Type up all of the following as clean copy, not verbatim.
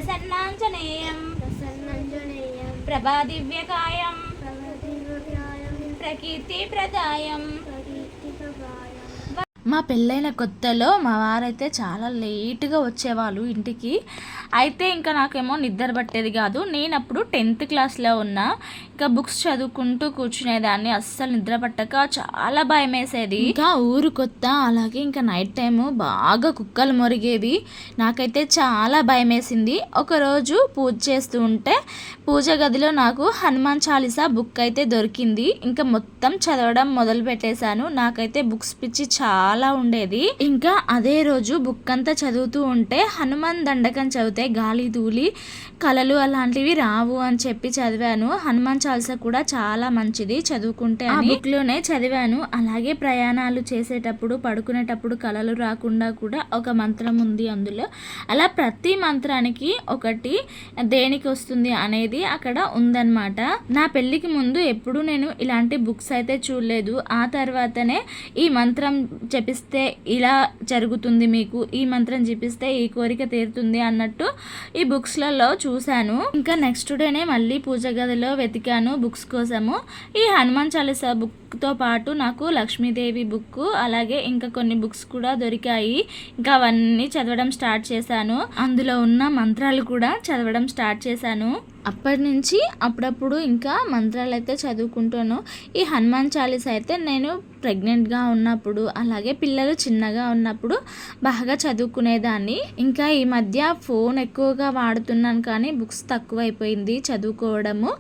ప్రసన్నాంజనేయం ప్రభాదివ్యకాయం ప్రకీర్తి ప్రదాయం. మా పెళ్ళైన కొత్తలో మా వారైతే చాలా లేట్గా వచ్చేవాళ్ళు ఇంటికి. అయితే ఇంకా నాకేమో నిద్ర పట్టేది కాదు. నేను అప్పుడు 10th క్లాస్లో ఉన్నా. ఇంకా బుక్స్ చదువుకుంటూ కూర్చునేదాన్ని. అస్సలు నిద్ర పట్టక చాలా భయం వేసేది. ఇంకా ఊరు కొత్త, అలాగే ఇంకా నైట్ టైము బాగా కుక్కలు మొరిగేవి. నాకైతే చాలా భయం వేసింది. ఒకరోజు పూజ చేస్తూ ఉంటే పూజ గదిలో నాకు హనుమాన్ చాలీసా బుక్ అయితే దొరికింది. ఇంకా మొత్తం చదవడం మొదలు పెట్టేశాను. నాకైతే బుక్స్ పిచ్చి చాలా ఉండేది. ఇంకా అదే రోజు బుక్ అంతా చదువుతూ ఉంటే హనుమాన్ దండకం చదివితే గాలి ధూళి కళలు అలాంటివి రావు అని చెప్పి చదివాను. హనుమాన్ చాలీసా కూడా చాలా మంచిది చదువుకుంటే అని బుక్ లోనే చదివాను. అలాగే ప్రయాణాలు చేసేటప్పుడు పడుకునేటప్పుడు కళలు రాకుండా కూడా ఒక మంత్రం ఉంది అందులో. అలా ప్రతి మంత్రానికి ఒకటి దేనికి వస్తుంది అనేది అక్కడ ఉందన్నమాట. నా పెళ్లికి ముందు ఎప్పుడు నేను ఇలాంటి బుక్స్ అయితే చూడలేదు. ఆ తర్వాతనే ఈ మంత్రం జపిస్తే ఇలా జరుగుతుంది, మీకు ఈ మంత్రం జపిస్తే ఈ కోరిక తీరుతుంది అన్నట్టు ఈ బుక్స్లలో చూశాను. ఇంకా నెక్స్ట్ డేనే మళ్ళీ పూజ గదిలో వెతికాను బుక్స్ కోసము. ఈ హనుమాన్ చాలీసా బుక్తో పాటు నాకు లక్ష్మీదేవి బుక్, అలాగే ఇంకా కొన్ని బుక్స్ కూడా దొరికాయి. ఇంకా అవన్నీ చదవడం స్టార్ట్ చేశాను. అందులో ఉన్న మంత్రాలు కూడా చదవడం స్టార్ట్ చేశాను. అప్పటి నుంచి అప్పుడప్పుడు ఇంకా మంత్రాలు అయితే చదువుకుంటాను. ఈ హనుమాన్ చాలీసా అయితే నేను ప్రెగ్నెంట్గా ఉన్నప్పుడు, అలాగే పిల్లలు చిన్నగా ఉన్నప్పుడు బాగా చదువుకునేదాన్ని. ఇంకా ఈ మధ్య ఫోన్ ఎక్కువగా వాడుతున్నాను కానీ బుక్స్ తక్కువైపోయింది చదువుకోవడము.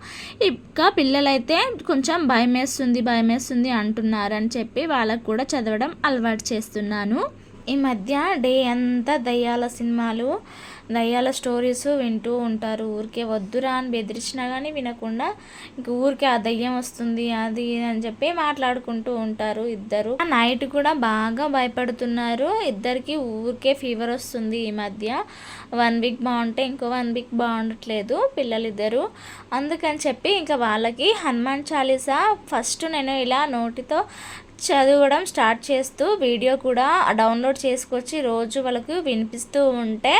ఇంకా పిల్లలైతే కొంచెం భయం వేస్తుంది అంటున్నారని చెప్పి వాళ్ళకు కూడా చదవడం అలవాటు చేస్తున్నాను. ఈ మధ్య డే అంతా దయ్యాల సినిమాలు, దయ్యాల స్టోరీస్ వింటూ ఉంటారు. ఊరికే వద్దురా అని బెదిరించినా కానీ వినకుండా ఇంక ఊరికే ఆ దయ్యం వస్తుంది అది అని చెప్పి మాట్లాడుకుంటూ ఉంటారు ఇద్దరు. నైట్ కూడా బాగా భయపడుతున్నారు. ఇద్దరికి ఊరికే ఫీవర్ వస్తుంది ఈ మధ్య. 1 వీక్ బాగుంటే ఇంకో 1 వీక్ బాగుండట్లేదు పిల్లలిద్దరు. అందుకని చెప్పి ఇంకా వాళ్ళకి హనుమాన్ చాలీసా ఫస్ట్ నేను ఇలా నోటితో చదవడం స్టార్ట్ చేస్తూ వీడియో కూడా డౌన్లోడ్ చేసుకొచ్చి రోజు వాళ్ళకు వినిపిస్తూ ఉంటే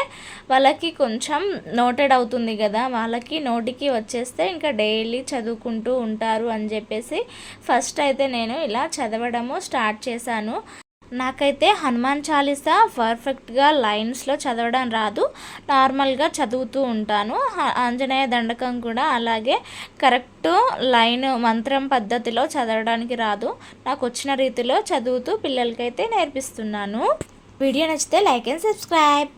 వాళ్ళకి కొంచెం నోటెడ్ అవుతుంది కదా, వాళ్ళకి నోటికి వచ్చేస్తే ఇంకా డైలీ చదువుకుంటూ ఉంటారు అని చెప్పేసి ఫస్ట్ అయితే నేను ఇలా చదవడము స్టార్ట్ చేశాను. నాకైతే హనుమాన్ చాలీసా పర్ఫెక్ట్గా లైన్స్లో చదవడం రాదు, నార్మల్గా చదువుతూ ఉంటాను. ఆంజనేయ దండకం కూడా అలాగే కరెక్ట్ లైన్ మంత్రం పద్ధతిలో చదవడానికి రాదు. నాకు వచ్చిన రీతిలో చదువుతూ పిల్లలకైతే నేర్పిస్తున్నాను. వీడియో నచ్చితే లైక్ అండ్ సబ్స్క్రైబ్.